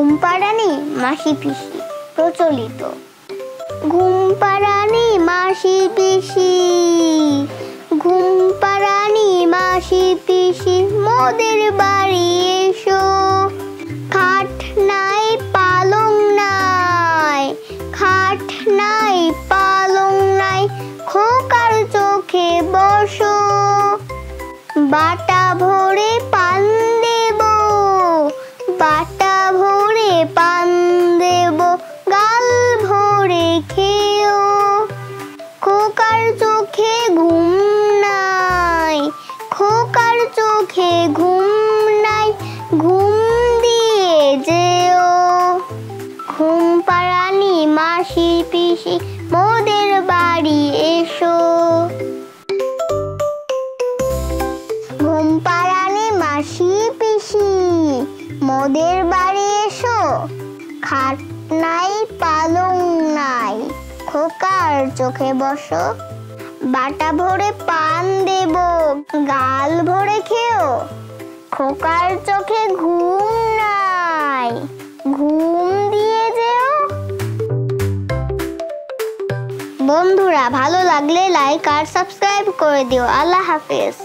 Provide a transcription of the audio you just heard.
ঘুমপাড়ানি মাসি পিসি প্রচলিত। ঘুমপাড়ানি মাসি পিসি, ঘুমপাড়ানি মাসি পিসি মোদের বাড়ি এসো। খাট নাই পালং নাই, খাট নাই পালং নাই, খোকার চোখে বসো। বাটা ভরে পান দেব, বাটা ভরে পান দেব, গাল ভরে খেও। খোকার চোখে ঘুম নাই, খোকার চোখে ঘুম নাই, ঘুম দিয়ে যেও। ঘুমপাড়ানি মাসি পিসি মোদের বাড়ি এসো। ঘুমপাড়ানি মাসি পিসি মোদের বাড়ি এসো। খাট নাই পালং নাই, খোকার চোখে বসো। বাটা ভরে পান দেব, গাল ভরে খেও। খোকার চোখে ঘুম নাই, ঘুম দিয়ে যেও। বন্ধুরা, ভালো লাগলে লাইক আর সাবস্ক্রাইব করে দিও। আল্লাহ হাফেজ।